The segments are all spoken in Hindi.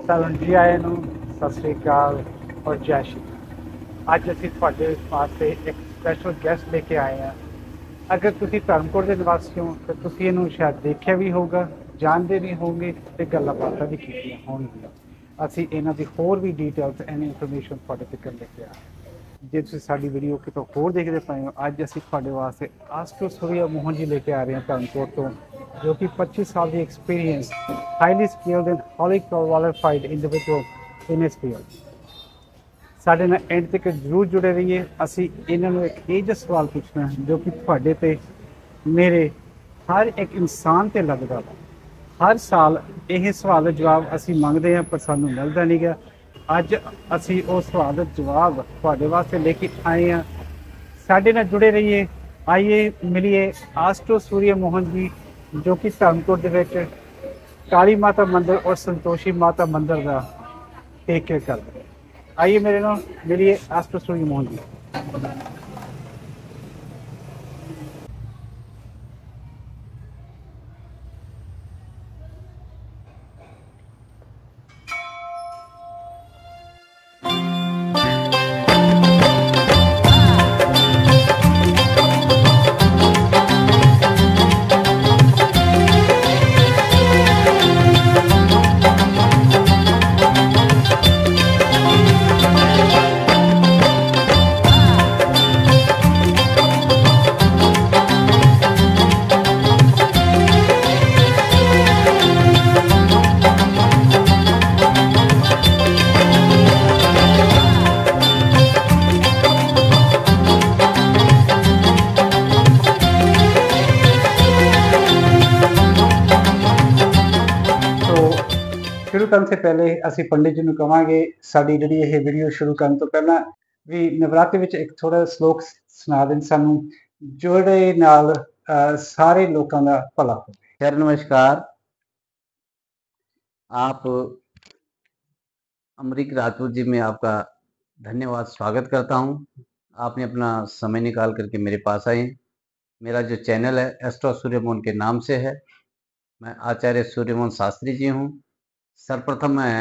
ਤੁਹਾਨੂੰ ਜੀ ਆਇਆਂ ਨੂੰ ਸਤਿ ਸ੍ਰੀ ਅਕਾਲ ਔਰ ਜੈ ਸ਼੍ਰੀ ਰਾਮ। ਅੱਜ ਅਸੀਂ ਤੁਹਾਡੇ ਵਾਸਤੇ ਇੱਕ ਸਪੈਸ਼ਲ ਗੈਸਟ ਲੈ ਕੇ ਆਏ ਹਾਂ। ਅਗਰ ਤੁਸੀਂ ਧਰਮਕੋਟ ਦੇ ਨਿਵਾਸੀ ਹੋ ਤਾਂ ਤੁਸੀਂ ਇਹਨੂੰ ਸ਼ਾਇਦ ਦੇਖਿਆ ਵੀ ਹੋਊਗਾ, ਜਾਣਦੇ ਵੀ ਹੋਵੋਗੇ ਤੇ ਗੱਲਾਂ ਬਾਤਾਂ ਵੀ ਕੀਤੀਆਂ ਹੋਣਗੀਆਂ। ਅਸੀਂ ਇਹਨਾਂ ਦੀ ਹੋਰ ਵੀ ਡਿਟੇਲਸ ਐਂਡ ਇਨਫੋਰਮੇਸ਼ਨ ਤੁਹਾਡੇ ਤੱਕ ਲੈ ਕੇ ਆਏ ਹਾਂ। ਜੇ ਤੁਸੀਂ ਸਾਡੀ ਵੀਡੀਓ ਕਿਤੋਂ ਹੋਰ ਦੇਖਦੇ ਪਏ ਹੋ, ਅੱਜ ਅਸੀਂ ਤੁਹਾਡੇ ਵਾਸਤੇ ਆਸਟ੍ਰੋ ਸੂਰਿਆ ਮੋਹਨ ਜੀ ਲੈ ਕੇ ਆ ਰਹੇ ਹਾਂ ਧਰਮਕੋਟ ਤੋਂ, ਜੋ ਕਿ 25 ਸਾਲ ਦੀ experience, highly skilled and highly qualified individual in ਇਸ ਫੀਲਡ। ਸਾਡੇ ਨਾਲ ਐਂਡ ਤੱਕ ਜ਼ਰੂਰ ਜੁੜੇ ਰਹੀਏ। ਅਸੀਂ ਇਹਨਾਂ ਨੂੰ ਇੱਕ ਇਹ ਜਿਹਾ ਸਵਾਲ ਪੁੱਛਣਾ ਹੈ ਜੋ ਕਿ ਤੁਹਾਡੇ ਤੇ ਮੇਰੇ ਹਰ ਇੱਕ ਇਨਸਾਨ ਤੇ ਲੱਗਦਾ ਵਾ। ਹਰ ਸਾਲ ਇਹ ਸਵਾਲ ਦਾ ਜਵਾਬ ਅਸੀਂ ਮੰਗਦੇ ਹਾਂ ਪਰ ਸਾਨੂੰ ਮਿਲਦਾ ਨਹੀਂ ਗਾ। ਅੱਜ ਅਸੀਂ ਉਸ ਸਵਾਲ ਦਾ ਜਵਾਬ ਤੁਹਾਡੇ ਵਾਸਤੇ ਲੈ ਕੇ ਆਏ ਹਾਂ। ਸਾਡੇ ਨਾਲ ਜੁੜੇ ਰਹੀਏ। ਆइए मिलिए आस्ट्रो सूर्य मोहन जी, जो कि धर्मकोट ਦੇ ਵਿੱਚ काली माता मंदिर और संतोषी माता मंदिर का टेक केयर करते हैं। आइए मेरे नाल मिलिए आस्ट्रो सूर्य मोहन जी। शुरू करने से पहले ਅਸੀਂ पंडित जी ਨੂੰ ਕਵਾਂਗੇ ਸਾਡੀ ਜਿਹੜੀ ਇਹ ਵੀਡੀਓ ਸ਼ੁਰੂ ਕਰਨ ਤੋਂ ਪਹਿਲਾਂ ਵੀ ਨਵਰਾਤri ਵਿੱਚ ਇੱਕ ਥੋੜਾ ਸ਼ਲੋਕ ਸੁਣਾ ਦੇਣ ਸਾਨੂੰ, ਜਿਹੜੇ ਨਾਲ ਸਾਰੇ ਲੋਕਾਂ ਦਾ ਭਲਾ ਹੋਵੇ। सर नमस्कार। आप अमरीक राजपूत जी, मैं आपका धन्यवाद स्वागत करता हूं। आपने अपना समय निकाल करके मेरे पास आए। मेरा जो चैनल है एस्ट्रो सूर्यमोहन के नाम से है। मैं आचार्य सूर्यमोहन शास्त्री जी हूं। सर्वप्रथम मैं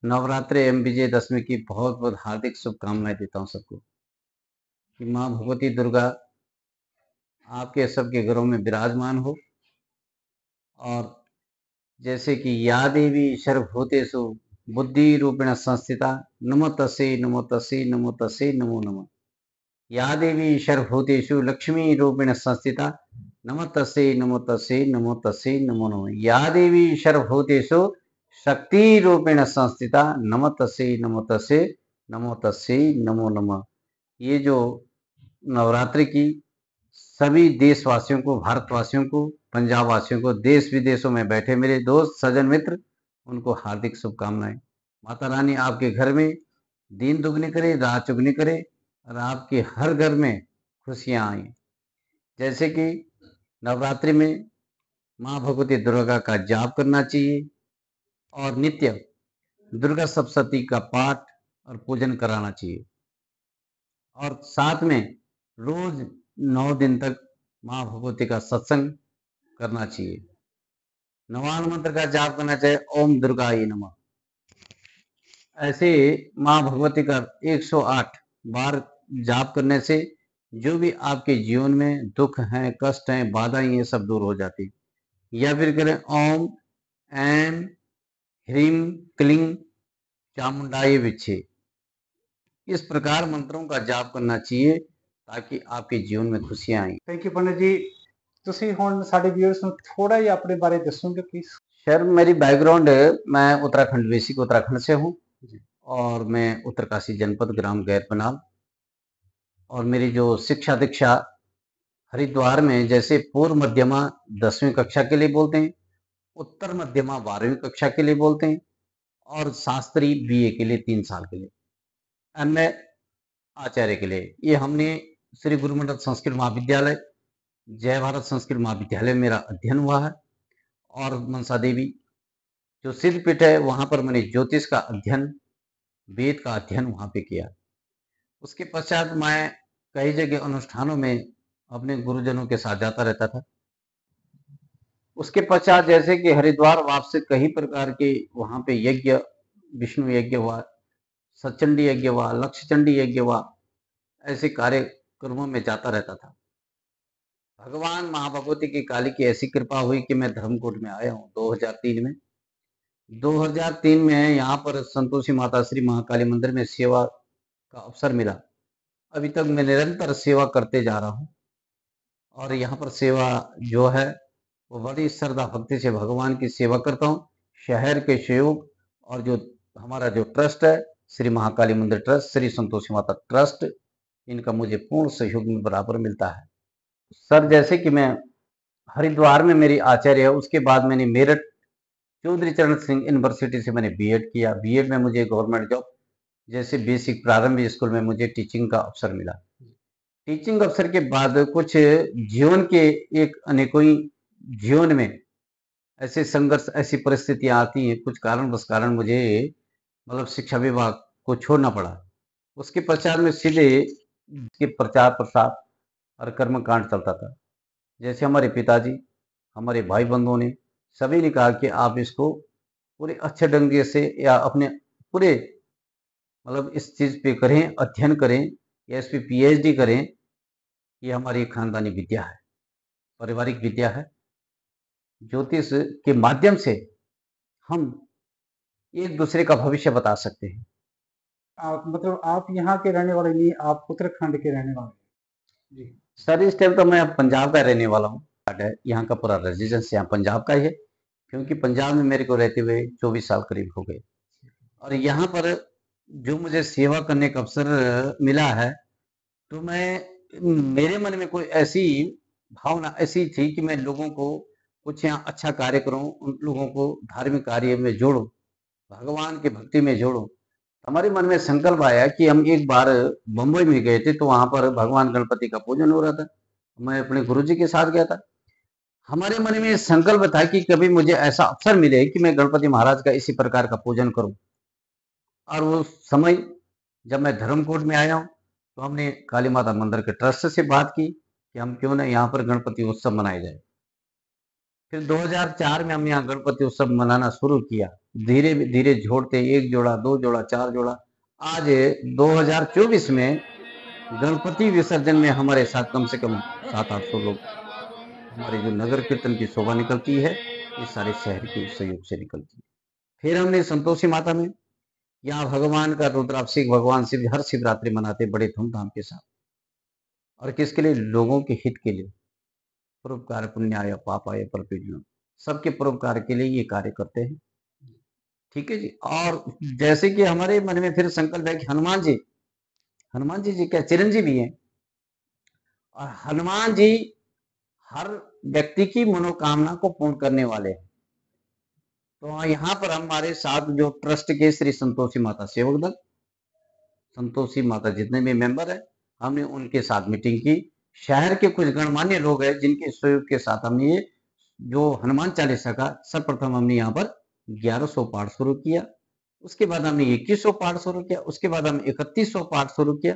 नवरात्रि एवं विजयदशमी की बहुत बहुत हार्दिक शुभकामनाएं देता हूं सबको, कि माँ भगवती दुर्गा आपके सबके घरों में विराजमान हो। और जैसे कि या देवी सर्वभूतेषु बुद्धि रूपेण संस्थिता नमो तस्यै नमो तस्यै नमो तस्यै नमो नमः। या देवी सर्वभूतेषु लक्ष्मी रूपेण संस्थिता नमो तस्यै नमो तस्यै नमो तस्यै नमो नमः। या देवी सर्वभूतेषु शक्ति रूपेण संस्थिता नमो तस्यै नमो तस्यै नमो तस्यै नमो नमः। ये जो नवरात्रि की सभी देशवासियों को, भारतवासियों को, पंजाब वासियों को, देश विदेशों में बैठे मेरे दोस्त सज्जन मित्र, उनको हार्दिक शुभकामनाएं। माता रानी आपके घर में दिन दुगनी करे, रात चुगनी करे और आपके हर घर में खुशियां आए। जैसे कि नवरात्रि में माँ भगवती दुर्गा का जाप करना चाहिए और नित्य दुर्गा सप्तशती का पाठ और पूजन कराना चाहिए। और साथ में रोज 9 दिन तक माँ भगवती का सत्संग करना चाहिए। नवान मंत्र का जाप करना चाहिए, ओम दुर्गाय नमः। ऐसे माँ भगवती का 108 बार जाप करने से जो भी आपके जीवन में दुख हैं, कष्ट हैं, बाधाएं, ये सब दूर हो जाती। या फिर करें ओम ऐम ह्रीम क्लीं चामुंडाय विच्छे। इस प्रकार मंत्रों का जाप करना चाहिए ताकि आपके जीवन में खुशियां आए। थैंक यू पंडित जी। ਤੁਸੀਂ ਹੁਣ ਸਾਡੇ व्यूअर्स ਨੂੰ थोड़ा ਜਿਹਾ ਆਪਣੇ ਬਾਰੇ ਦੱਸੋਗੇ प्लीज? सर मेरी बैकग्राउंड है, मैं उत्तराखंड, बेसिक उत्तराखंड से हूँ और मैं उत्तरकाशी जनपद ग्राम गैर पनाल। और मेरी जो शिक्षा दीक्षा हरिद्वार में, जैसे पूर्व मध्यमा 10वीं कक्षा के लिए बोलते हैं, उत्तर मध्यमा 12वीं कक्षा के लिए बोलते हैं और शास्त्री बीए के लिए 3 साल के लिए, एमए आचार्य के लिए। ये हमने श्री गुरु मंडल संस्कृत महाविद्यालय, जय भारत संस्कृत महाविद्यालय में मेरा अध्ययन हुआ है। और मनसा देवी जो सिद्धपीठ है, वहां पर मैंने ज्योतिष का अध्ययन, वेद का अध्ययन वहां पे किया। उसके पश्चात मैं कई जगह अनुष्ठानों में अपने गुरुजनों के साथ जाता रहता था। उसके पश्चात जैसे कि हरिद्वार वापस कई प्रकार के वहां पे यज्ञ, विष्णु यज्ञ हुआ, सचंडी यज्ञ हुआ, लक्ष्य चंडी यज्ञ हुआ, ऐसे कार्यक्रमों में जाता रहता था। भगवान महाभगवती की काली की ऐसी कृपा हुई कि मैं धर्मकोट में आया हूँ 2003 में। 2003 में यहाँ पर संतोषी माता श्री महाकाली मंदिर में सेवा का अवसर मिला। अभी तक मैं निरंतर सेवा करते जा रहा हूँ और यहाँ पर सेवा जो है वो बड़ी श्रद्धा भक्ति से भगवान की सेवा करता हूँ। शहर के सहयोग और जो हमारा जो ट्रस्ट है श्री महाकाली मंदिर ट्रस्ट, श्री संतोषी माता ट्रस्ट, इनका मुझे पूर्ण सहयोग में बराबर मिलता है। सर जैसे कि मैं हरिद्वार में मेरी आचार्य है, उसके बाद मैंने मेरठ चौधरी चरण सिंह यूनिवर्सिटी से मैंने बीएड किया। बीएड में मुझे गवर्नमेंट जॉब जैसे बेसिक प्रारंभिक स्कूल में मुझे टीचिंग का अवसर मिला। टीचिंग अवसर के बाद कुछ जीवन के एक अनेकों जीवन में ऐसे संघर्ष, ऐसी परिस्थितियां आती हैं, कुछ कारण मुझे मतलब शिक्षा विभाग को छोड़ना पड़ा। उसके पश्चात में सीधे के प्रचार प्रसार और कर्मकांड चलता था। जैसे हमारे पिताजी, हमारे भाई बंधुओं ने सभी ने कहा कि आप इसको पूरे अच्छे ढंग से या अपने पूरे मतलब इस चीज पे करें, अध्ययन करें या इस पे पीएचडी करें। ये हमारी खानदानी विद्या है, पारिवारिक विद्या है। ज्योतिष के माध्यम से हम एक दूसरे का भविष्य बता सकते हैं। आप मतलब आप यहाँ के रहने वाले नहीं, आप उत्तराखंड के रहने वाले? जी सर इस टाइम तो मैं पंजाब का रहने वाला हूँ। यहाँ का पूरा रेजिडेंस यहाँ पंजाब का ही है, क्योंकि पंजाब में मेरे को रहते हुए 24 साल करीब हो गए। और यहाँ पर जो मुझे सेवा करने का अवसर मिला है, तो मेरे मन में कोई ऐसी भावना ऐसी थी कि मैं लोगों को कुछ यहाँ अच्छा कार्य करूं, उन लोगों को धार्मिक कार्य में जोड़ूं, भगवान की भक्ति में जोड़ूं। हमारे मन में संकल्प आया कि हम एक बार बम्बई में गए थे, तो वहां पर भगवान गणपति का पूजन हो रहा था। मैं अपने गुरुजी के साथ गया था। हमारे मन में संकल्प था कि कभी मुझे ऐसा अवसर मिले कि मैं गणपति महाराज का इसी प्रकार का पूजन करूं। और वो समय जब मैं धर्मकोट में आया हूँ, तो हमने काली माता मंदिर के ट्रस्ट से बात की कि हम क्यों ना यहाँ पर गणपति उत्सव मनाया जाए। फिर 2004 में हमने यहाँ गणपति उत्सव मनाना शुरू किया। धीरे धीरे जोड़ते 1 जोड़ा, 2 जोड़ा, 4 जोड़ा, आज 2024 में गणपति विसर्जन में हमारे साथ कम से कम 700-800 लोग, हमारे जो नगर कीर्तन की शोभा निकलती है, ये सारे शहर के सहयोग से निकलती है। फिर हमने संतोषी माता में यहाँ भगवान का रुद्राभिषेक, भगवान शिव हर शिवरात्रि मनाते बड़े धूमधाम के साथ। और किसके लिए? लोगों के हित के लिए। परोपकार पुण्याय पापाय परपीड़नम, सबके परोपकार के लिए ये कार्य करते हैं। ठीक है जी। और जैसे कि हमारे मन में फिर संकल्प है कि हनुमान जी क्या चिरंजीवी हैं, और हनुमान जी हर व्यक्ति की मनोकामना को पूर्ण करने वाले हैं। तो यहाँ पर हमारे साथ जो ट्रस्ट के श्री संतोषी माता सेवक दल, संतोषी माता जितने भी मेंबर है, हमने उनके साथ मीटिंग की। शहर के कुछ गणमान्य लोग हैं जिनके सहयोग के साथ हमने ये जो हनुमान चालीसा का सर्वप्रथम हमने यहाँ पर 1100 पाठ शुरू किया। उसके बाद हमने 2100 पाठ शुरू किया। उसके बाद हमने 3100 पाठ शुरू किया।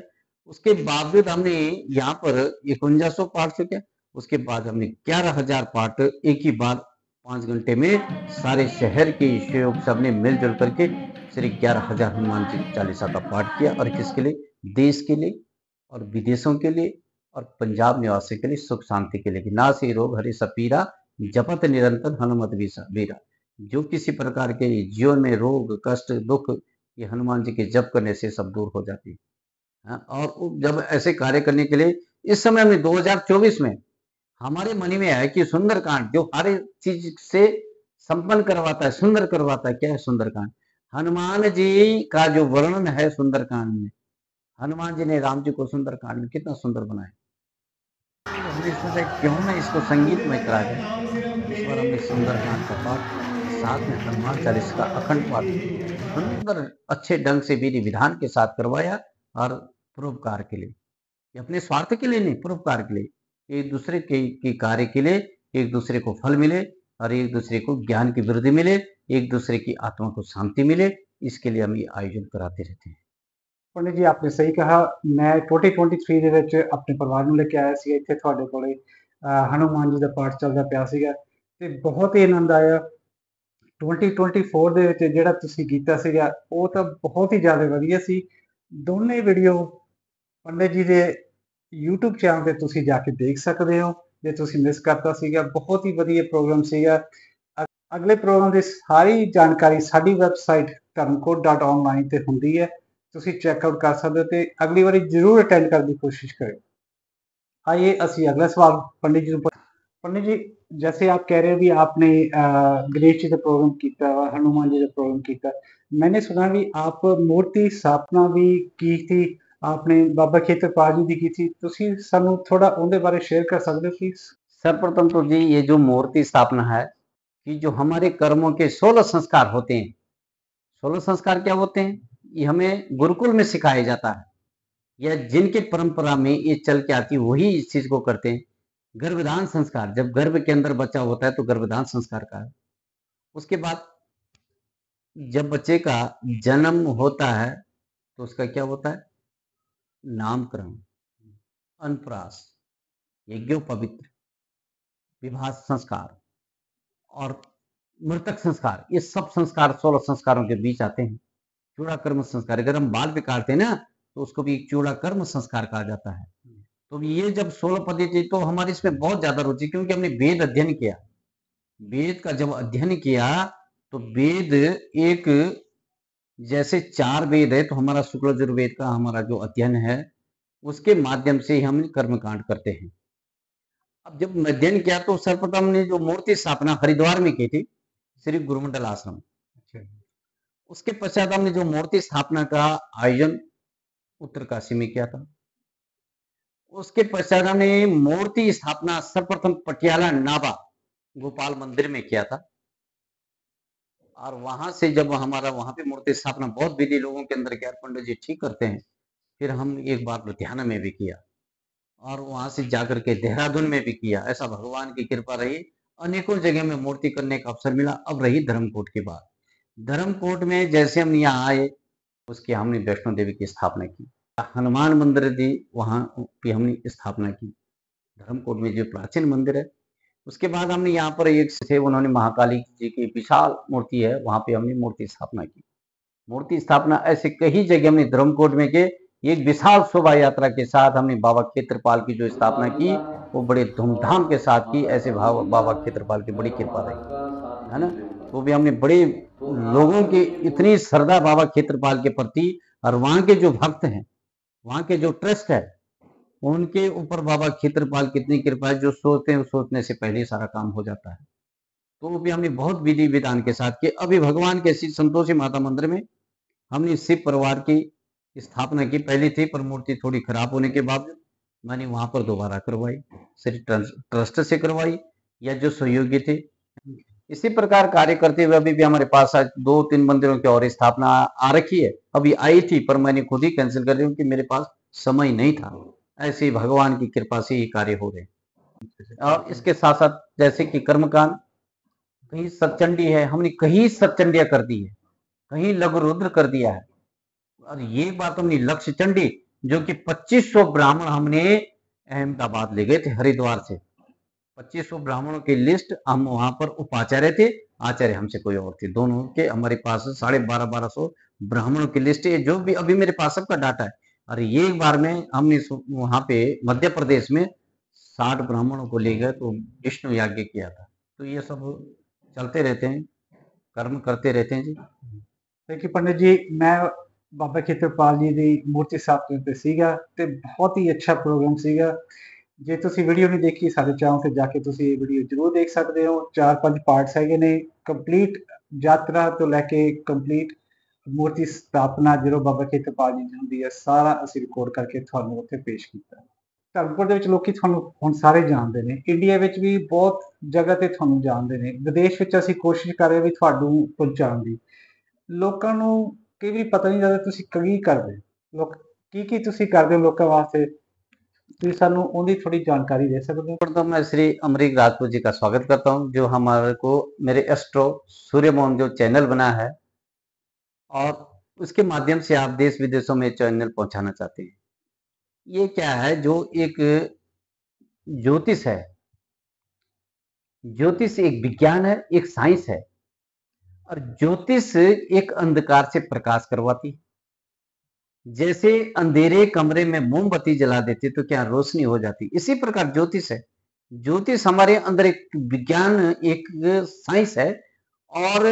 उसके बावजूद हमने यहाँ पर 5100 पाठ शुरू किया। उसके बाद हमने 11,000 पाठ एक ही बार 5 घंटे में सारे शहर के सहयोग सबने मिलजुल करके श्री 11,000 हनुमान जी चालीसा का पाठ किया। और किसके लिए? देश के लिए और विदेशों के लिए और पंजाब निवासी के लिए, सुख शांति के लिए। नासी रोग हरि सपीरा, जपत निरंतर हनुमत बीरा। जो किसी प्रकार के जीवन में रोग कष्ट दुख, ये हनुमान जी के जप करने से सब दूर हो जाती है। और जब ऐसे कार्य करने के लिए इस समय में 2024 में हमारे मन में है कि सुंदरकांड जो हर चीज से संपन्न करवाता है, सुंदर करवाता है। क्या है सुंदरकांड? हनुमान जी का जो वर्णन है सुंदरकांड में, हनुमान जी ने राम जी को सुंदरकांड में कितना सुंदर बनाया। हमने सोचा क्यों ना इसको संगीतमय करा जाए। इस बार हमने सुंदरकांड का पाठ साथ में हनुमान चालीसा का अखंड पाठ सुंदर अच्छे ढंग से विधि विधान के साथ करवाया। और परोपकार के लिए, अपने स्वार्थ के लिए नहीं, परोपकार के लिए, एक दूसरे के कार्य के लिए, एक दूसरे को फल मिले और एक दूसरे को ज्ञान की वृद्धि मिले, एक दूसरे की आत्मा को शांति मिले, इसके लिए हम ये आयोजन कराते रहते हैं। पंडित जी आपने सही कहा। मैं 2023 ਦੇ ਵਿੱਚ ਆਪਣੇ ਪਰਿਵਾਰ ਨੂੰ ਲੈ ਕੇ ਆਇਆ ਸੀ ਇੱਥੇ ਤੁਹਾਡੇ ਕੋਲੇ। ਹਨੂਮਾਨ ਜੀ ਦਾ ਪਾਠ ਚੱਲਦਾ ਪਿਆ ਸੀਗਾ ਤੇ ਬਹੁਤ ਹੀ ਆਨੰਦ ਆਇਆ। 2024 ਦੇ ਵਿੱਚ ਜਿਹੜਾ ਤੁਸੀਂ ਕੀਤਾ ਸੀਗਾ ਉਹ ਤਾਂ ਬਹੁਤ ਹੀ ਜ਼ਿਆਦਾ ਵਧੀਆ ਸੀ। ਦੋਨੇ ਵੀਡੀਓ ਪੰਡਿਤ ਜੀ ਦੇ YouTube ਚੈਨਲ ਤੇ ਤੁਸੀਂ ਜਾ ਕੇ ਦੇਖ ਸਕਦੇ ਹੋ ਜੇ ਤੁਸੀਂ ਮਿਸ ਕਰਤਾ ਸੀਗਾ। ਬਹੁਤ ਹੀ ਵਧੀਆ ਪ੍ਰੋਗਰਾਮ ਸੀਗਾ। ਅਗਲੇ ਪ੍ਰੋਗਰਾਮ ਦੀ ਸਾਰੀ ਜਾਣਕਾਰੀ ਸਾਡੀ ਵੈਬਸਾਈਟ dharmkot.online ਤੇ ਹੁੰਦੀ है, ਤੁਸੀਂ ਚੈੱਕ ਆਊਟ ਕਰ ਸਕਦੇ हो ਤੇ ਅਗਲੀ ਵਾਰੀ ਜ਼ਰੂਰ ਅਟੈਂਡ ਕਰਨ ਦੀ कोशिश करें। आइए ਅਸੀਂ अगला सवाल पंडित जी को। पंडित जी, जैसे आप कह रहे हो भी आपने गणेश जी का प्रोग्राम किया, हनुमान जी का प्रोग्राम किया, मैंने सुना भी आप मूर्ति स्थापना भी की थी, आपने बाबा खेतरपाल जी की थी। ਤੁਸੀਂ ਸਾਨੂੰ ਥੋੜਾ ਉਹਦੇ ਬਾਰੇ ਸ਼ੇਅਰ ਕਰ ਸਕਦੇ ਹੋ प्लीज? सर्वप्रथम तो जी ये जो मूर्ति स्थापना है कि जो हमारे कर्मों के 16 संस्कार होते हैं, 16 संस्कार क्या होते हैं, ये हमें गुरुकुल में सिखाया जाता है या जिनके परंपरा में ये चल के आती वही इस चीज को करते हैं। गर्भधान संस्कार, जब गर्भ के अंदर बच्चा होता है तो गर्भधान संस्कार का है। उसके बाद जब बच्चे का जन्म होता है तो उसका क्या होता है, नामकरण, अनप्रास, यज्ञोपवित्र, विवाह संस्कार और मृतक संस्कार। ये सब संस्कार 16 संस्कारों के बीच आते हैं। चूड़ा कर्म संस्कार, अगर हम बाल भी काटते हैं ना तो उसको भी चूड़ा कर्म संस्कार कहा जाता है। तो ये जब 16 पद्धति, तो हमारी इसमें बहुत ज्यादा रुचि, क्योंकि हमने वेद अध्ययन किया। वेद का जब अध्ययन किया तो वेद एक, जैसे 4 वेद है तो हमारा शुक्ल यजुर्वेद का हमारा जो अध्ययन है उसके माध्यम से ही हम कर्मकांड करते हैं। अब जब अध्ययन किया तो सर्वप्रथम ने जो मूर्ति स्थापना हरिद्वार में की थी, श्री गुरुमंडल आश्रम। उसके पश्चात हमने जो मूर्ति स्थापना का आयोजन उत्तरकाशी में किया था। उसके पश्चात हमने मूर्ति स्थापना सर्वप्रथम पटियाला नाभा गोपाल मंदिर में किया था। और वहां से जब हमारा वहां पे मूर्ति स्थापना बहुत विधि लोगों के अंदर क्या पंडित जी ठीक करते हैं, फिर हम एक बार लुधियाना में भी किया और वहां से जाकर के देहरादून में भी किया। ऐसा भगवान की कृपा रही, अनेकों जगह में मूर्ति करने का अवसर मिला। अब रही धर्मकोट की बात। धर्मकोट में जैसे हम यहाँ आए उसकी हमने वैष्णो देवी की स्थापना की, हनुमान मंदिर थी वहां की हमने स्थापना की। धर्मकोट में जो प्राचीन मंदिर है, उसके बाद हमने यहाँ पर एक थे, उन्होंने महाकाली जी की विशाल मूर्ति है, वहां पे हमने मूर्ति स्थापना की। मूर्ति स्थापना ऐसे कई जगह हमने धर्मकोट में के एक विशाल शोभा यात्रा के साथ हमने बाबा खेत्रपाल की जो स्थापना की वो बड़े धूमधाम के साथ की। ऐसे भाव बाबा खेत्रपाल की बड़ी कृपा रही है ना। वो भी हमने बड़े लोगों की इतनी श्रद्धा बाबा खेत्रपाल के प्रति, और वहां के जो भक्त हैं, वहां के जो ट्रस्ट है, उनके ऊपर बाबा खेत्रपाल कितनी कृपा है, जो सोचते हैं सोचने से पहले सारा काम हो जाता है। तो वो भी हमने बहुत विधि विधान के साथ किए। अभी भगवान के श्री संतोषी माता मंदिर में हमने शिव परिवार की स्थापना की। पहली थी पर मूर्ति थोड़ी खराब होने के बावजूद मैंने वहां पर दोबारा करवाई, श्री ट्रस्ट से करवाई या जो सहयोगी थे। इसी प्रकार कार्य करते हुए अभी भी हमारे पास आज 2-3 मंदिरों की और स्थापना आ रखी है। अभी आई थी पर मैंने खुद ही कैंसिल कर दी क्योंकि मेरे पास समय नहीं था। ऐसे ही भगवान की कृपा से ही कार्य हो रहे। और इसके साथ साथ जैसे कि कर्मकांड, कहीं सतचंडी है, हमने कहीं सतचंडिया कर दी है, कहीं लघु रुद्र कर दिया है। और ये बात हमने लक्ष्य चंडी, जो कि 2500 ब्राह्मण हमने अहमदाबाद ले गए थे हरिद्वार से। 2500 ब्राह्मणों की लिस्ट, हम वहां पर उपाचार्य थे, आचार्य हमसे कोई और थे, दोनों के हमारे पास 1250 ब्राह्मणों की लिस्ट है, जो भी अभी मेरे पास सबका डाटा है। और ये एक बार में हमने वहां पे मध्य प्रदेश में 60 ब्राह्मणों को ले गए तो विष्णु याज्ञ किया था। तो ये सब चलते रहते हैं, कर्म करते रहते हैं जी। देखिए पंडित जी, मैं बाबा खेतरपाल जी ਦੀ ਮੂਰਤੀ ਸਥਾਪਨਾ ਤੇ ਸੀਗਾ ਤੇ ਬਹੁਤ ਹੀ ਅੱਛਾ ਪ੍ਰੋਗਰਾਮ ਸੀਗਾ। ਜੇ ਤੁਸੀਂ ਵੀਡੀਓ ਨਹੀਂ ਦੇਖੀ ਸਾਡੇ ਚੈਨਲ ਤੇ ਜਾ ਕੇ ਤੁਸੀਂ ਇਹ ਵੀਡੀਓ ਜ਼ਰੂਰ ਦੇਖ ਸਕਦੇ ਹੋ। 4-5 ਪਾਰਟਸ ਹੈਗੇ ਨੇ। ਕੰਪਲੀਟ ਯਾਤਰਾ ਤੋਂ ਲੈ ਕੇ ਕੰਪਲੀਟ ਮੂਰਤੀ ਸਥਾਪਨਾ ਜਦੋਂ ਬਾਬਾ ਖੇਤਰਪਾਲ ਜੀ ਦੀ ਹੁੰਦੀ ਹੈ, ਸਾਰਾ ਅਸੀਂ ਰਿਕਾਰਡ ਕਰਕੇ ਤੁਹਾਨੂੰ ਉੱਥੇ ਪੇਸ਼ ਕੀਤਾ। ਧਰਮਪੁਰ ਦੇ ਵਿੱਚ ਲੋਕੀ ਤੁਹਾਨੂੰ ਹੁਣ ਸਾਰੇ ਜਾਣਦੇ ਨੇ, ਇੰਡੀਆ ਵਿੱਚ ਵੀ ਬਹੁਤ ਜਗ੍ਹਾ ਤੇ ਤੁਹਾਨੂੰ ਜਾਣਦੇ ਨੇ, ਵਿਦੇਸ਼ ਵਿੱਚ ਅਸੀਂ ਕੋਸ਼ਿਸ਼ ਕਰ ਰਹੇ ਵੀ ਤੁਹਾਨੂੰ ਪਹੁੰਚਾਉਣ ਦੀ। ਲੋਕਾਂ ਨੂੰ ਕਈ ਵਾਰੀ ਪਤਾ ਨਹੀਂ ਲੱਗਦਾ ਤੁਸੀਂ ਕੀ ਕਰਦੇ ਲੋਕ, ਕੀ ਤੁਸੀਂ ਕਰਦੇ ਹੋ ਲੋਕਾਂ ਵਾਸਤੇ, ਤੁਸੀਂ ਸਾਨੂੰ ਉਹਦੀ थोड़ी जानकारी दे सकते हो? तो मैं श्री अमरीक राजपूत जी का स्वागत करता हूं, जो हमारे को मेरे एस्ट्रो सूर्यमोहन जो चैनल बना है और उसके माध्यम से आप देश विदेशों में चैनल पहुंचाना चाहते हैं। ये क्या है, जो एक ज्योतिष है, ज्योतिष एक विज्ञान है, एक साइंस है, और ज्योतिष एक अंधकार से प्रकाश करवाती। जैसे अंधेरे कमरे में मोमबत्ती जला देते तो क्या रोशनी हो जाती, इसी प्रकार ज्योतिष है। ज्योतिष हमारे अंदर एक विज्ञान, एक साइंस है। और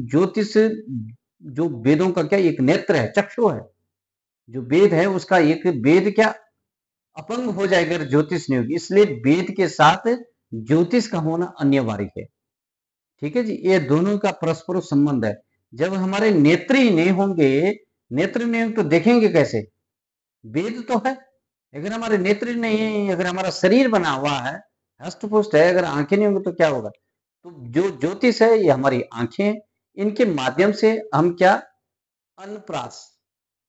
ज्योतिष जो वेदों का क्या एक नेत्र है, चक्षु है। जो वेद है उसका एक वेद क्या अपंग हो जाएगा अगर ज्योतिष नहीं होगी, इसलिए वेद के साथ ज्योतिष का होना अनिवार्य है। ठीक है जी, ये दोनों का परस्पर संबंध है। जब हमारे नेत्र ही नहीं होंगे, नेत्र नहीं होंगे तो देखेंगे कैसे? वेद तो है, अगर हमारे नेत्र नहीं है, अगर हमारा शरीर बना हुआ है, हष्ट पुष्ट है, अगर आंखें नहीं होंगी तो क्या होगा? तो जो ज्योतिष है ये हमारी आंखें हैं, इनके माध्यम से हम क्या अनप्रास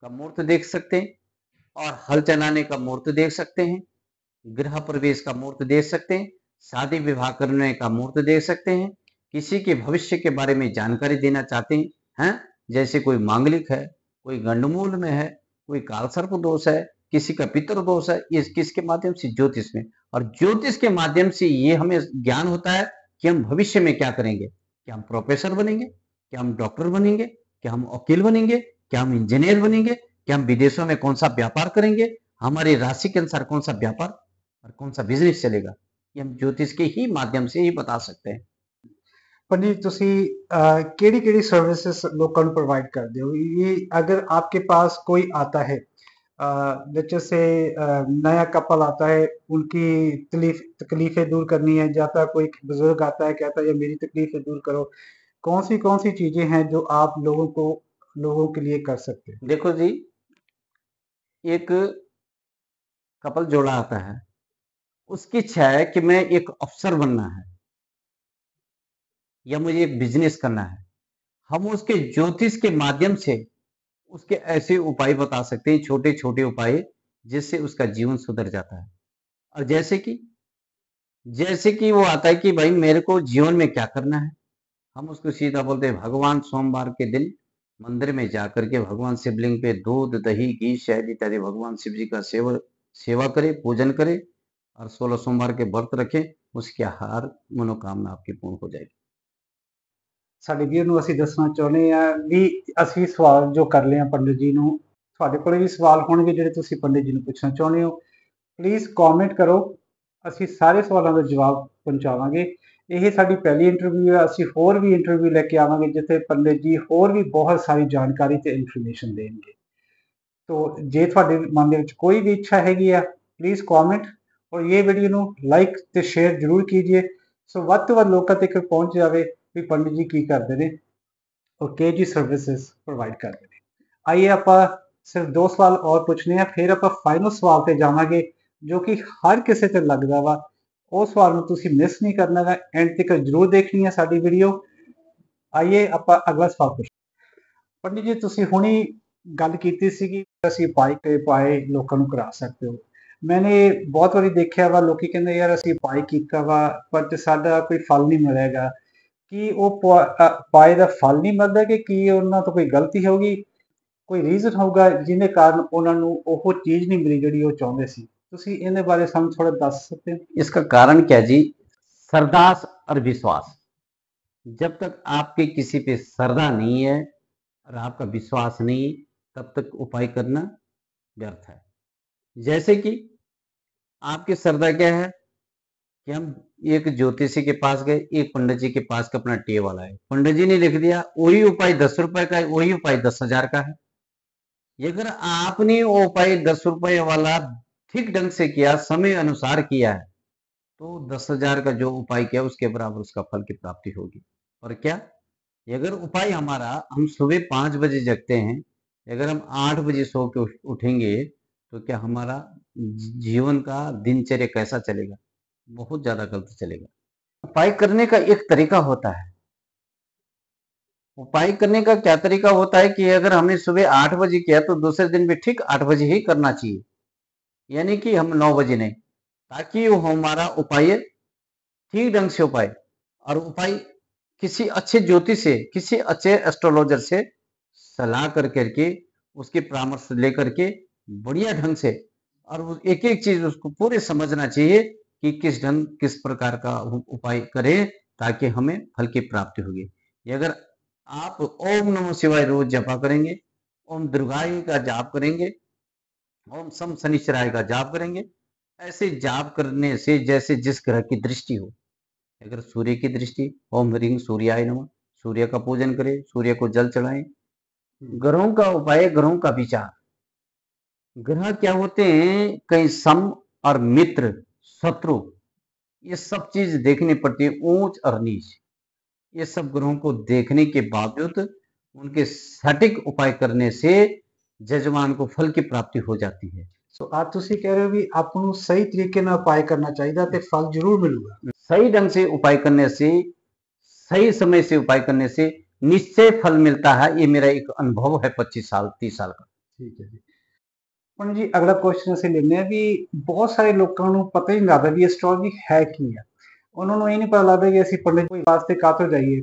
का मुहूर्त देख सकते हैं, और हल चलाने का मुहूर्त देख सकते हैं, गृह प्रवेश का मुहूर्त देख सकते हैं, शादी विवाह करने का मुहूर्त देख सकते हैं, किसी के भविष्य के बारे में जानकारी देना चाहते हैं, जैसे कोई मांगलिक है, कोई गंडमूल में है, कोई कालसर्प दोष है, किसी का पितृ दोष है, ये किसके माध्यम से? ज्योतिष में। और ज्योतिष के माध्यम से ये हमें ज्ञान होता है कि हम भविष्य में क्या करेंगे। क्या हम प्रोफेसर बनेंगे, क्या हम डॉक्टर बनेंगे, क्या हम वकील बनेंगे, क्या हम इंजीनियर बनेंगे, क्या हम विदेशों में कौन सा व्यापार करेंगे, हमारी राशि के अनुसार कौन सा व्यापार और कौन सा बिजनेस चलेगा, ये हम ज्योतिष के ही माध्यम से ही बता सकते हैं। पंडित ਤੁਸੀਂ ਕਿਹੜੀ ਕਿਹੜੀ सर्विसेज लोगों को प्रोवाइड करते हो? ये अगर आपके पास कोई आता है, जैसे नया कपल आता है, उनकी तकलीफें दूर करनी है, जाता कोई बुजुर्ग आता है कहता है ये मेरी तकलीफें दूर करो, कौन सी चीजें हैं जो आप लोगों के लिए कर सकते हैं? देखो जी, एक कपल जोड़ा आता है, उसकी इच्छा है कि मैं एक अफसर बनना है या मुझे एक बिजनेस करना है। हम उसके ज्योतिष के माध्यम से उसके ऐसे उपाय बता सकते हैं, छोटे छोटे उपाय, जिससे उसका जीवन सुधर जाता है। और जैसे कि वो आता है कि भाई मेरे को जीवन में क्या करना है, हम उसको सीधा बोलते हैं भगवान सोमवार के दिन मंदिर में जाकर के भगवान शिवलिंग पे दूध, दही, घी, शहद इत्यादि भगवान शिव जी का सेवा करे, पूजन करे, और 16 सोमवार के व्रत रखें, उसकी हर मनोकामना आपकी पूर्ण हो जाएगी। ਸਾਡੇ ਵੀਰ ਨੂੰ ਅਸੀਂ ਦੱਸਣਾ ਚਾਹੁੰਦੇ ਆ ਵੀ ਅਸੀਂ ਸਵਾਲ ਜੋ ਕਰ ਲਿਆ ਪੰਡਿਤ ਜੀ ਨੂੰ, ਤੁਹਾਡੇ ਕੋਲੇ ਵੀ ਸਵਾਲ ਹੋਣਗੇ ਜਿਹੜੇ ਤੁਸੀਂ ਪੰਡਿਤ ਜੀ ਨੂੰ ਪੁੱਛਣਾ ਚਾਹੁੰਦੇ ਹੋ, ਪਲੀਜ਼ ਕਮੈਂਟ ਕਰੋ, ਅਸੀਂ ਸਾਰੇ ਸਵਾਲਾਂ ਦਾ ਜਵਾਬ ਪਹੁੰਚਾਵਾਂਗੇ। ਇਹ ਸਾਡੀ ਪਹਿਲੀ ਇੰਟਰਵਿਊ ਹੈ, ਅਸੀਂ ਹੋਰ ਵੀ ਇੰਟਰਵਿਊ ਲੈ ਕੇ ਆਵਾਂਗੇ ਜਿੱਥੇ ਪੰਡਿਤ ਜੀ ਹੋਰ ਵੀ ਬਹੁਤ ਸਾਰੀ ਜਾਣਕਾਰੀ ਤੇ ਇਨਫੋਰਮੇਸ਼ਨ ਦੇਣਗੇ। तो जे ਤੁਹਾਡੇ ਮਨ ਦੇ ਵਿੱਚ ਕੋਈ ਵੀ ਇੱਛਾ ਹੈਗੀ ਆ, प्लीज़ कमेंट और ये वीडियो ਨੂੰ ਲਾਈਕ ਤੇ ਸ਼ੇਅਰ ਜ਼ਰੂਰ ਕੀजिए, ਸੋ ਵੱਧ ਤੋਂ ਵੱਧ ਲੋਕਾਂ ਤੱਕ ਪਹੁੰਚ ਜਾਵੇ ਵੀ ਪੰਡਿਤ ਜੀ ਕੀ ਕਰਦੇ ਨੇ और ਕਿਹੋ ਜਿਹੀ ਸਰਵਿਸਿਜ਼ ਪ੍ਰੋਵਾਈਡ ਕਰਦੇ ਨੇ। ਆइए ਆਪਾਂ ਸਿਰਫ 2 ਸਵਾਲ और ਪੁੱਛਨੇ ਆ, ਫਿਰ ਆਪਾਂ ਫਾਈਨਲ ਸਵਾਲ ਤੇ ਜਾਵਾਂਗੇ ਜੋ ਕਿ ਹਰ ਕਿਸੇ ਤੇ ਲੱਗਦਾ ਵਾ। ਉਹ ਸਵਾਲ ਨੂੰ ਤੁਸੀਂ ਮਿਸ ਨਹੀਂ ਕਰਨਾ ਗਾ, ਐਂਡ ਤੱਕ ਜ਼ਰੂਰ ਦੇਖਣੀ ਹੈ ਸਾਡੀ ਵੀਡੀਓ। ਆइए ਆਪਾਂ ਅਗਲਾ ਸਵਾਲ ਪੁੱਛ। ਪੰਡਿਤ ਜੀ ਤੁਸੀਂ ਹੁਣੀ ਗੱਲ ਕੀਤੀ ਸੀ ਕਿ ਅਸੀਂ ਪਾਏ ਲੋਕਾਂ ਨੂੰ ਕਰਾ ਸਕਦੇ ਹੋ। मैंने बहुत वारी देखा वा लोग कहते यार ਅਸੀਂ ਪਾਏ ਕੀਤਾ ਵਾ ਪਰ ਸਾਡਾ ਕੋਈ ਫਲ ਨਹੀਂ ਮਿਲੇਗਾ। ਕੀ ਉਹ ਪਾਏ ਦਾ ਫਲ ਨਹੀਂ ਮਿਲਦਾ ਕਿ ਕੀ ਉਹਨਾਂ ਤੋਂ ਕੋਈ ਗਲਤੀ ਹੋਗੀ, ਕੋਈ ਰੀਜ਼ਨ ਹੋਊਗਾ ਜਿਹਦੇ ਕਾਰਨ ਉਹਨਾਂ ਨੂੰ ਉਹ ਚੀਜ਼ नहीं मिली ਜਿਹੜੀ ਉਹ ਚਾਹੁੰਦੇ ਸੀ? ਤੁਸੀਂ ਇਹਦੇ ਬਾਰੇ ਸਾਨੂੰ ਥੋੜਾ ਦੱਸ सकते हैं? इसका कारण क्या जी? श्रद्धा और विश्वास। जब तक आपके किसी पे श्रद्धा नहीं है और आपका विश्वास नहीं, तब तक उपाय करना व्यर्थ है। जैसे कि आपकी श्रद्धा क्या है कि हम एक ज्योतिषी के पास गए, एक पंडित जी के पास का अपना टेबल आए, पंडित जी ने लिख दिया वही उपाय 10 रुपए का है, वही उपाय 10,000 का है। अगर आपने वो उपाय 10 रुपए वाला ठीक ढंग से किया, समय अनुसार किया है, तो 10,000 का जो उपाय किया उसके बराबर उसका फल की प्राप्ति होगी। और क्या, अगर उपाय हमारा, हम सुबह 5 बजे जगते हैं, अगर हम 8 बजे सो के उठेंगे तो क्या हमारा जीवन का दिनचर्या कैसा चलेगा? बहुत ज्यादा गलत चलेगा। उपाय करने का एक तरीका होता है। उपाय करने का क्या तरीका होता है कि अगर हमने सुबह 8 बजे किया तो दूसरे दिन भी ठीक 8 बजे ही करना चाहिए, यानी कि हम 9 बजे नहीं, ताकि वो हमारा उपाय ठीक ढंग से उपाय, और उपाय किसी अच्छे ज्योतिष से, किसी अच्छे एस्ट्रोलॉजर से सलाह करके उसके परामर्श लेकर के बढ़िया ढंग से, और एक एक चीज उसको पूरे समझना चाहिए कि किस प्रकार का उपाय करें ताकि हमें फल की प्राप्ति होगी। ये अगर आप ओम नमः शिवाय रोज जपा करेंगे, ओम दुर्गाई का जाप करेंगे, ओम सम शनिश्चराय का जाप करेंगे, ऐसे जाप करने से जैसे जिस ग्रह की दृष्टि हो, अगर सूर्य की दृष्टि, ओम ह्रीं सूर्याय नमः, सूर्य का पूजन करें, सूर्य को जल चढ़ाएं। ग्रहों का उपाय, ग्रहों का विचार। ग्रह क्या होते हैं, कहीं सम और मित्र, शत्रु, ये सब चीज देखनी पड़ती है, ऊंच और नीच। ये सब ग्रहों को देखने के बावजूद उनके सटीक उपाय करने से जजमान को फल की प्राप्ति हो जाती है। ਸੋ ਅੱਜ ਤੁਸੀਂ ਕਹਿ ਰਹੇ ਹੋ ਵੀ ਆਪਾਂ ਨੂੰ ਸਹੀ ਤਰੀਕੇ ਨਾਲ ਉਪਾਅ ਕਰਨਾ ਚਾਹੀਦਾ ਤੇ ਫਲ ਜ਼ਰੂਰ ਮਿਲੂਗਾ। सही ढंग से उपाय करने से, सही समय से उपाय करने से निश्चय फल मिलता है। ये मेरा एक अनुभव है 25 साल 30 ਸਾਲ का। ਠੀਕ ਹੈ ਜੀ। ਹੁਣ ਜੀ ਅਗਲਾ ਕੁਐਸਚਨ ਅਸੀਂ ਲੈਂਦੇ ਆ ਵੀ ਬਹੁਤ ਸਾਰੇ ਲੋਕਾਂ ਨੂੰ ਪਤਾ ਹੀ ਨਹੀਂ ਲੱਗਦਾ ਵੀ ਐਸਟ੍ਰੋਲੋਜੀ ਹੈ ਕੀ ਆ। ਉਹਨਾਂ ਨੂੰ ਇਹ ਨਹੀਂ ਪਤਾ ਲੱਗਦਾ ਕਿ ਅਸੀਂ ਪੰਡਿਤ ਕੋਈ ਵਾਸਤੇ ਕਾਹਤੋਂ ਜਾਈਏ।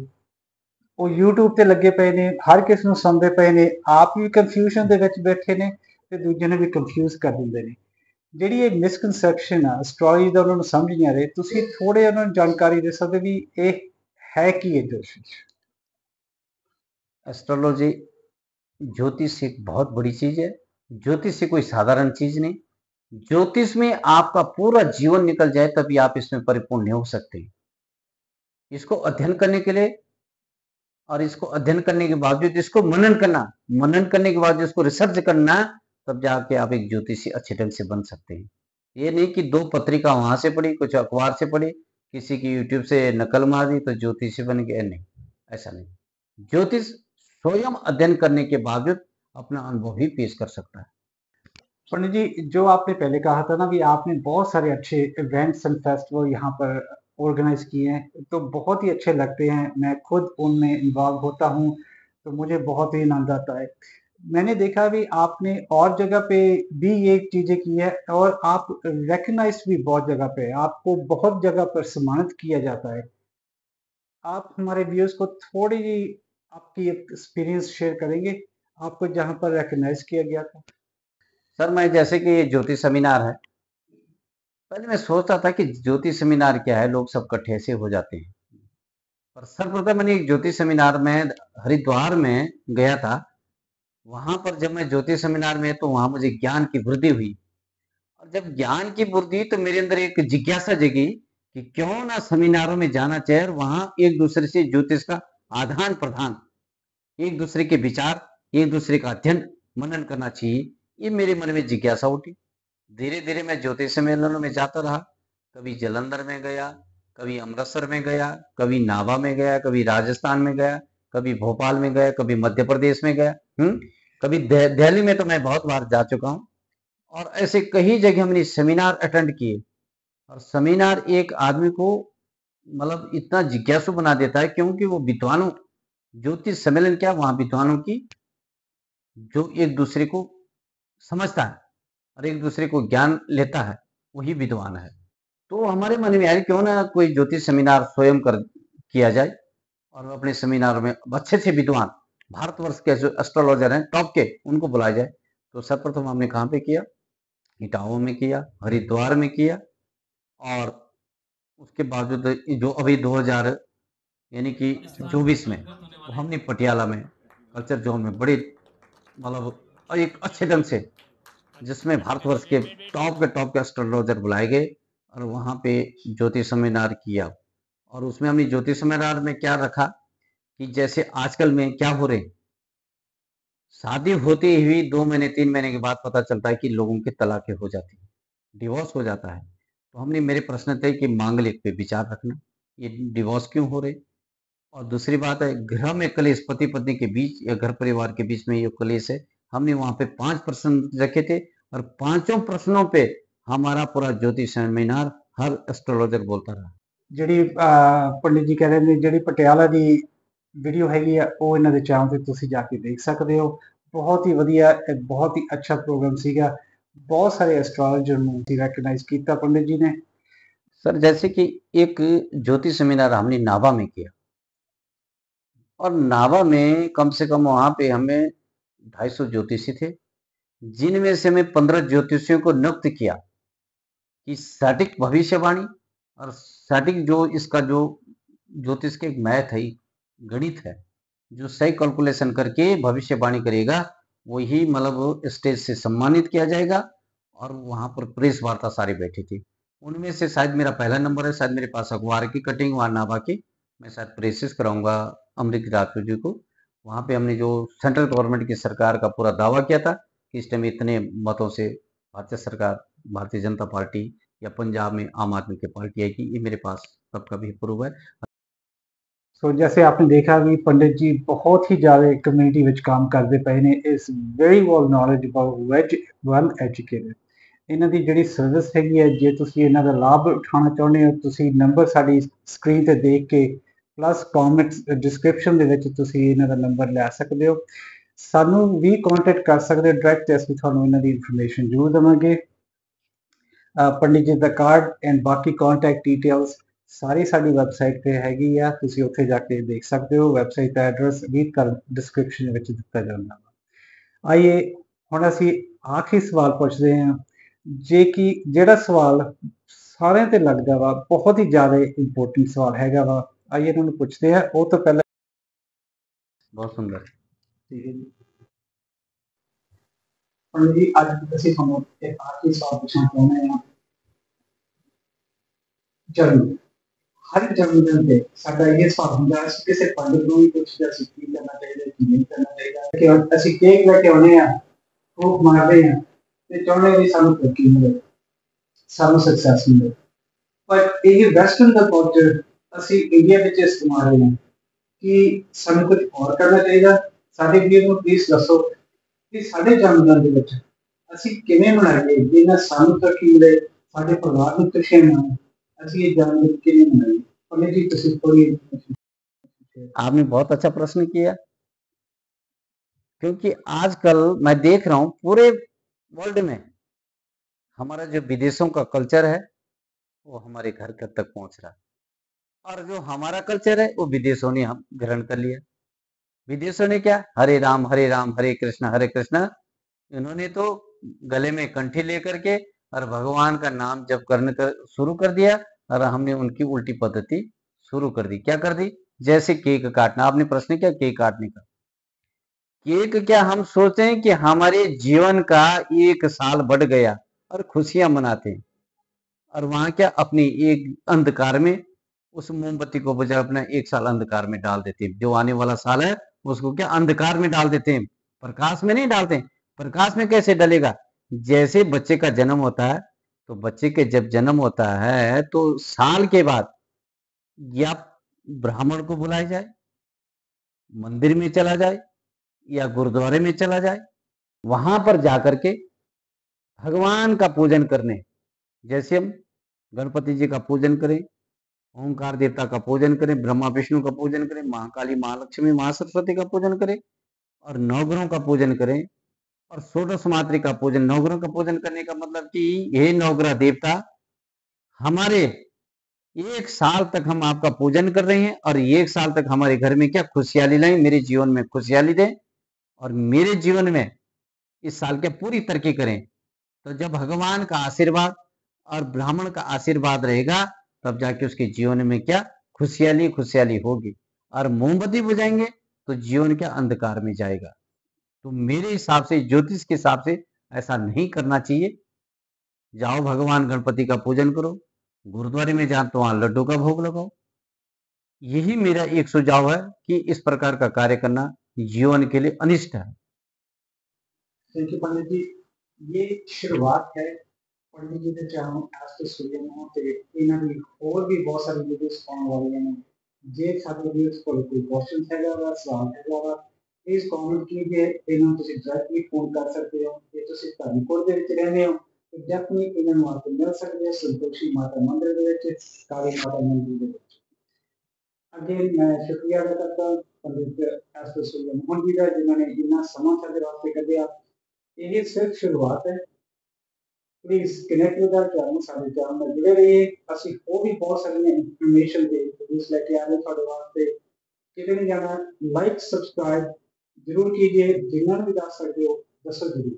ਉਹ YouTube ਤੇ ਲੱਗੇ ਪਏ ਨੇ, ਹਰ ਕਿਸੇ ਨੂੰ ਸੁਣਦੇ ਪਏ ਨੇ, ਆਪ ਵੀ ਕਨਫਿਊਜ਼ਨ ਦੇ ਵਿੱਚ ਬੈਠੇ ਨੇ ਤੇ ਦੂਜਿਆਂ ਨੂੰ ਵੀ ਕਨਫਿਊਜ਼ ਕਰ ਦਿੰਦੇ ਨੇ। ਜਿਹੜੀ ਇਹ ਮਿਸਕਨਸੈਪਸ਼ਨ ਆ ਐਸਟ੍ਰੋਲੋਜੀ ਦਾ, ਉਹਨਾਂ ਨੂੰ ਸਮਝ ਨਹੀਂ ਆ ਰਹੀ। ਤੁਸੀਂ ਥੋੜੇ ਉਹਨਾਂ ਨੂੰ ਜਾਣਕਾਰੀ ਦੇ ਸਕਦੇ ਵੀ ਇਹ है कि ये ज्योतिष? एस्ट्रोलॉजी, ज्योतिष एक बहुत बड़ी चीज है। ज्योतिष से कोई साधारण चीज नहीं। ज्योतिष में आपका पूरा जीवन निकल जाए तभी आप इसमें परिपूर्ण नहीं हो सकते। इसको अध्ययन करने के लिए और इसको अध्ययन करने के बावजूद इसको मनन करना, मनन करने के बाद इसको रिसर्च करना, तब जाके आप एक ज्योतिषी अच्छे ढंग से बन सकते हैं। ये नहीं कि 2 पत्रिका वहां से पढ़ी, कुछ अखबार से पढ़ी, किसी की यूट्यूब से नकल मार दी तो ज्योतिषी बन गया। नहीं, ऐसा नहीं। ज्योतिष स्वयं अध्ययन करने के बावजूद अपना अनुभव भी पेश कर सकता है। पंडित जी, जो आपने पहले कहा था ना कि आपने बहुत सारे अच्छे इवेंट्स एंड फेस्टिवल यहाँ पर ऑर्गेनाइज किए हैं, तो बहुत ही अच्छे लगते हैं। मैं खुद उनमें इन्वॉल्व होता हूँ तो मुझे बहुत ही आनंद आता है। मैंने देखा भी आपने और जगह पे भी ये चीजें की है और आप रिकग्नाइज भी बहुत जगह पे, आपको बहुत जगह पर सम्मानित किया जाता है। आप हमारे व्यूअर्स को थोड़ी जी आपकी एक्सपीरियंस शेयर करेंगे, आपको जहाँ पर रिकग्नाइज किया गया था? सर, मैं जैसे कि ज्योतिष सेमिनार है, पहले मैं सोचता था कि ज्योतिष सेमिनार क्या है, लोग सब इकट्ठे से हो जाते हैं। पर सर्वप्रथम मैंने एक ज्योतिष सेमिनार में हरिद्वार में गया था। वहां पर जब मैं ज्योतिष सेमिनार में, तो वहां मुझे ज्ञान की वृद्धि हुई। और जब ज्ञान की वृद्धि, तो मेरे अंदर एक जिज्ञासा जगी कि क्यों ना सेमिनारों में जाना चाहिए और वहां एक दूसरे से ज्योतिष का आदान प्रदान, एक दूसरे के विचार, एक दूसरे का अध्ययन मनन करना चाहिए। ये मेरे मन में जिज्ञासा उठी। धीरे धीरे मैं ज्योतिष सम्मेलनों में जाता रहा। कभी जलंधर में गया, कभी अमृतसर में गया, कभी नाभा में गया, कभी राजस्थान में गया, कभी भोपाल में गया, कभी मध्य प्रदेश में गया, कभी दिल्ली में तो मैं बहुत बार जा चुका हूँ। और ऐसे कई जगह हमने सेमिनार अटेंड किए। और सेमिनार एक आदमी को मतलब इतना जिज्ञासु बना देता है, क्योंकि वो विद्वानों, ज्योतिष सम्मेलन क्या, वहां विद्वानों की जो एक दूसरे को समझता है और एक दूसरे को ज्ञान लेता है, वही विद्वान है। तो हमारे मन में आया क्यों ना कोई ज्योतिष सेमिनार स्वयं कर किया जाए और अपने सेमिनार में अच्छे से विद्वान भारतवर्ष के जो एस्ट्रोलॉजर हैं टॉप के, उनको बुलाया जाए। तो सर्वप्रथम हमने कहाँ पे किया, इटावा में किया, हरिद्वार में किया। और उसके बावजूद जो अभी 2000 यानी कि 24 में तो हमने पटियाला में कल्चर जोन में बड़े मतलब एक अच्छे ढंग से, जिसमें भारतवर्ष के टॉप के एस्ट्रोलॉजर बुलाए गए और वहाँ पे ज्योतिष सेमिनार किया। और उसमें हमने ज्योतिष सेमिनार में क्या रखा कि जैसे आजकल में क्या हो रहे, शादी होती हुई 2 महीने 3 महीने के बाद पता चलता है कि लोगों की तलाकें हो जाती है, डिवोर्स हो जाता है। तो हमने, मेरे प्रश्न थे कि मांगलिक पे विचार रखना, ये डिवोर्स क्यों हो रहे। और दूसरी बात है, ग्रह में कलेश, पति पत्नी के बीच या घर परिवार के बीच में ये कलेश है। हमने वहां पे 5 प्रश्न रखे थे और 5 प्रश्नों पे हमारा पूरा ज्योतिष सेमिनार हर एस्ट्रोलॉजर बोलता रहा। ਜਿਹੜੀ ਪੰਡਿਤ ਜੀ ਕਹਿ ਰਹੇ ਨੇ, ਜਿਹੜੀ ਪਟਿਆਲਾ ਦੀ ਵੀਡੀਓ ਹੈਗੀ ਆ, ਉਹ ਇਹਨਾਂ ਦੇ ਚੈਨਲ ਤੇ ਤੁਸੀਂ ਜਾ ਕੇ ਦੇਖ ਸਕਦੇ ਹੋ। ਬਹੁਤ ਹੀ ਵਧੀਆ, ਬਹੁਤ ਹੀ ਅੱਛਾ ਪ੍ਰੋਗਰਾਮ ਸੀਗਾ। बहुत सारे एस्ट्रोलॉजर ਨੂੰ रिकॉग्नाइज ਕੀਤਾ पंडित जी ने। सर, जैसे कि एक ज्योतिष सेमिनार हमने नाभा में किया और नाभा में कम से कम वहां पे हमें 250 ज्योतिषी थे, जिनमें से हमें 15 ज्योतिषियों को नियुक्त किया कि सटीक भविष्यवाणी और सटीक जो इसका जो ज्योतिष के एक मैथ है, गणित है, जो सही कैलकुलेशन करके भविष्यवाणी करेगा वही मतलब स्टेज से सम्मानित किया जाएगा। और वहां पर प्रेस वार्ता सारे बैठे थे, उनमें से शायद मेरा पहला नंबर है, शायद मेरे पास अखबार की कटिंग वहां ना बाकी मैं शायद प्रेसिस कराऊंगा अमरीक राठौर जी को। वहां पे हमने जो सेंट्रल गवर्नमेंट की सरकार का पूरा दावा किया था कि इस टाइम इतने मतों से भारतीय सरकार, भारतीय जनता पार्टी या पंजाब में आम आदमी की पार्टी आएगी, ये मेरे पास सबका भी प्रूफ है। सो जैसे आपने देखा भी पंडित जी बहुत ही ज़्यादा कम्युनिटी ਵਿੱਚ काम करते पे ने, is very well knowledgeable, well educated। ਇਹਨਾਂ ਦੀ ਜਿਹੜੀ ਸਰਵਿਸ ਹੈਗੀ ਹੈ, ਜੇ ਤੁਸੀਂ ਇਹਨਾਂ ਦਾ ਲਾਭ ਉਠਾਉਣਾ ਚਾਹੁੰਦੇ ਹੋ, ਤੁਸੀਂ ਨੰਬਰ ਸਾਡੀ ਸਕਰੀਨ ਤੇ ਦੇਖ ਕੇ ਪਲੱਸ ਕਮੈਂਟਸ ਡਿਸਕ੍ਰਿਪਸ਼ਨ ਦੇ ਵਿੱਚ ਤੁਸੀਂ ਇਹਨਾਂ ਦਾ ਨੰਬਰ ਲੈ ਸਕਦੇ ਹੋ, ਸਾਨੂੰ ਵੀ ਕੰਟੈਕਟ ਕਰ ਸਕਦੇ ਹੋ ਡਾਇਰੈਕਟ, ਅਸੀਂ ਤੁਹਾਨੂੰ ਇਹਨਾਂ ਦੀ ਇਨਫੋਰਮੇਸ਼ਨ ਜ਼ਰੂਰ ਦੇਵਾਂਗੇ। ਪੰਡਿਤ ਜੀ ਦਾ ਕਾਰਡ ਐਂਡ ਬਾਕੀ ਕੰਟੈਕਟ ਡਿਟੇਲਸ ਸਾਰੀ ਸਾਡੀ ਵੈਬਸਾਈਟ ਤੇ ਹੈਗੀ ਆ, ਤੁਸੀਂ ਉੱਥੇ ਜਾ ਕੇ ਦੇਖ ਸਕਦੇ ਹੋ। ਵੈਬਸਾਈਟ ਦਾ ਐਡਰੈਸ ਵੀ ਡਿਸਕ੍ਰਿਪਸ਼ਨ ਵਿੱਚ ਦਿੱਤਾ ਜਾਂਦਾ ਵਾ। ਆਈਏ ਹੁਣ ਅਸੀਂ ਆਖਰੀ ਸਵਾਲ ਪੁੱਛਦੇ ਹਾਂ, ਜੇ ਕਿ ਜਿਹੜਾ ਸਵਾਲ ਸਾਰਿਆਂ ਤੇ ਲੱਗਦਾ ਵਾ ਬਹੁਤ ਹੀ ਜ਼ਿਆਦਾ ਇੰਪੋਰਟੈਂਟ ਸਵਾਲ ਹੈਗਾ ਵਾ। ਆइए ਇਹਨਾਂ ਨੂੰ ਪੁੱਛਦੇ ਆ। ਉਹ ਤੋਂ ਪਹਿਲਾਂ बहुत सुंदर। ਠੀਕ ਹੈ ਜੀ पंडित जी, ਅੱਜ ਅਸੀਂ ਤੁਹਾਨੂੰ ਇੱਕ ਆਖਰੀ ਸਵਾਲ ਪੁੱਛਣਾ ਚਾਹੁੰਦੇ ਹਾਂ। ਜਨਮ, ਹਰ ਜਨਮ ਦਿਨ ਤੇ ਸਾਡਾ ਇਹ ਸਵਾਲ ਹੁੰਦਾ ਹੈ, ਕਿਸੇ ਪੰਡਿਤ ਨੂੰ ਵੀ ਪੁੱਛਦੇ ਅਸੀਂ ਕੀ ਕਰਨਾ ਚਾਹੀਦਾ ਕੀ ਨਹੀਂ ਕਰਨਾ ਚਾਹੀਦਾ, ਕਿ ਅਸੀਂ ਕੇਕ ਲੈ ਕੇ ਆਉਂਦੇ ਆ, ਫੂਕ ਮਾਰਦੇ ਆ ਤੇ ਚਾਹੁੰਦੇ ਵੀ ਸਾਨੂੰ ਤਰੱਕੀ ਮਿਲੇ, ਸਾਨੂੰ ਸਕਸੈਸ ਮਿਲੇ, ਪਰ ਇਹ ਵੈਸਟਰਨ ਦਾ ਕਲਚਰ ਅਸੀਂ ਇੰਡੀਆ ਵਿੱਚ ਇਸਤੇਮਾਲ ਰਹੇ ਹਾਂ ਕਿ ਸਾਨੂੰ ਕੁਝ ਹੋਰ ਕਰਨਾ ਚਾਹੀਦਾ। ਸਾਡੇ ਵੀਰ ਨੂੰ ਪਲੀਜ਼ ਦੱਸੋ ਕਿ ਸਾਡੇ ਜਨਮ ਦਿਨ ਦੇ ਵਿੱਚ ਅਸੀਂ ਕਿਵੇਂ ਮਨਾਈਏ ਜਿਹਨਾਂ ਸਾਨੂੰ ਤਰੱਕੀ ਮਿਲੇ, ਸਾਡੇ ਪਰਿਵਾਰ ਨੂੰ ਖੁਸ਼ੀਆਂ ਮਿਲਣ, ਅਸੀਂ ਇਹ ਜਨਮ ਦਿਨ ਕਿਵੇਂ ਮਨਾਈਏ। पंडित जी ਤੁਸੀਂ थोड़ी आपने बहुत अच्छा प्रश्न किया, क्योंकि आजकल मैं देख रहा हूं पूरे वर्ल्ड में हमारा जो विदेशों का कल्चर है वो हमारे घर तक पहुंच रहा है, और जो हमारा कल्चर है वो विदेशों ने हम ग्रहण कर लिया। विदेशों ने क्या, हरे राम हरे कृष्ण, इन्होंने तो गले में कंठी लेकर के और भगवान का नाम जप करने का शुरू कर दिया, और हमने उनकी उल्टी पद्धति शुरू कर दी। क्या कर दी, जैसे केक काटना, आपने प्रश्न किया केक काटने का। केक क्या हम सोचते हैं कि हमारे जीवन का 1 साल बढ़ गया और खुशियां मनाते हैं, और वहां क्या अपनी एक अंधकार में उस मोमबत्ती को बजाय अपना 1 साल अंधकार में डाल देते हैं। जो आने वाला साल है उसको क्या अंधकार में डाल देते हैं, प्रकाश में नहीं डालते हैं। प्रकाश में कैसे डलेगा, जैसे बच्चे का जन्म होता है, तो बच्चे के जब जन्म होता है तो साल के बाद या ब्राह्मण को बुलाया जाए, मंदिर में चला जाए या गुरुद्वारे में चला जाए, वहां पर जाकर के भगवान का पूजन करने, जैसे हम गणपति जी का पूजन करें, ओंकार देवता का पूजन करें, ब्रह्मा विष्णु का पूजन करें, महाकाली महालक्ष्मी महासरस्वती का पूजन करें, और नवग्रहों का पूजन करें, और षोडश मातृ का पूजन। नवग्रह का पूजन करने का मतलब कि ये नवग्रह देवता हमारे 1 साल तक हम आपका पूजन कर रहे हैं, और 1 साल तक हमारे घर में क्या खुशहाली लाएं, मेरे जीवन में खुशहाली दें, और मेरे जीवन में इस साल के पूरी तरक्की करें। तो जब भगवान का आशीर्वाद और ब्राह्मण का आशीर्वाद रहेगा, तब जाके उसके जीवन में क्या खुशहाली खुशहाली होगी। और मोमबत्ती बुझाएंगे तो जीवन क्या अंधकार में जाएगा। तो मेरे हिसाब से, ज्योतिष के हिसाब से ऐसा नहीं करना चाहिए। जाओ भगवान गणपति का पूजन करो, गुरुद्वारे में जाओ तो वहां लड्डू का भोग लगाओ। यही मेरा एक सुझाव है कि इस प्रकार का कार्य करना जीवन के लिए अनिष्ट है। थैंक यू पंडित जी, ये शुरुआत है। पंडित जी ਦੇ ਚੈਨਲ ਐਸਟੋ ਸਟੂਡੀਓ ਨੂੰ ਤੇ ਇਹਨਾਂ ਦੀ ਹੋਰ ਵੀ ਬਹੁਤ ਸਾਰੀ ਵੀਡੀਓਜ਼ ਪਾਉਣ ਵਾਲੀਆਂ ਨੇ। ਜੇ ਸਾਡੇ ਵੀਡੀਓਜ਼ ਕੋਲ ਕੋਈ ਕੁਐਸਚਨ ਹੈਗਾ ਵਾ, ਸਵਾਲ ਹੈਗਾ ਵਾ, ਪਲੀਜ਼ ਕਮੈਂਟ ਕੀजिए। ਇਹਨਾਂ ਨੂੰ ਤੁਸੀਂ ਡਾਇਰੈਕਟਲੀ ਫੋਨ ਕਰ ਸਕਦੇ ਹੋ। ਜੇ ਤੁਸੀਂ ਧਰਮਕੋਟ ਦੇ ਵਿੱਚ ਰਹਿੰਦੇ ਹੋ ਤਾਂ ਡੈਫੀਨਿਟਲੀ ਇਹਨਾਂ ਨੂੰ ਆ ਕੇ ਮਿਲ ਸਕਦੇ ਹੋ ਸੰਤੋਸ਼ੀ ਮਾਤਾ ਮੰਦਿਰ ਦੇ ਵਿੱਚ, ਕਾਲੀ ਮਾਤਾ ਮੰਦਿਰ ਦੇ ਵਿੱਚ। ਅੱਗੇ ਮੈਂ ਸ਼ੁਕਰੀਆ ਅਦਾ ਕਰਦਾ ਪੰਡਿਤ ਐਸਟੋ ਸਟੂਡੀਓ ਮੋਹਨ ਜੀ ਦਾ, ਜਿਨ੍ਹਾਂ ਨੇ ਇੰਨਾ ਸਮਾਂ ਸਾਡੇ ਵਾਸਤੇ ਕੱਢਿਆ। ਇਹ ਸਿਰਫ ਸ਼ੁਰੂਆਤ ਹੈ। Please connect with our channel, सारे चैनल में जुड़े रहिए। ਅਸੀਂ ਹੋਰ ਵੀ ਬਹੁਤ ਸਾਰੀਆਂ ਇਨਫੋਰਮੇਸ਼ਨ ਤੇ ਵੀਡੀਓਜ਼ ਲੈ ਕੇ ਆ ਰਹੇ ਤੁਹਾਡੇ ਵਾਸਤੇ। ਕਿਤੇ ਨਹੀਂ ਜਾਣਾ, ਲਾਈਕ ਸਬਸਕ੍ਰਾइब जरूर कीजिए। जिन्होंने भी दस सकते हो दसो जरूर।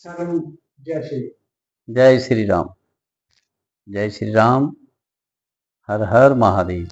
सारे जय श्री जय श्री राम। जय श्री राम। हर हर महादेव।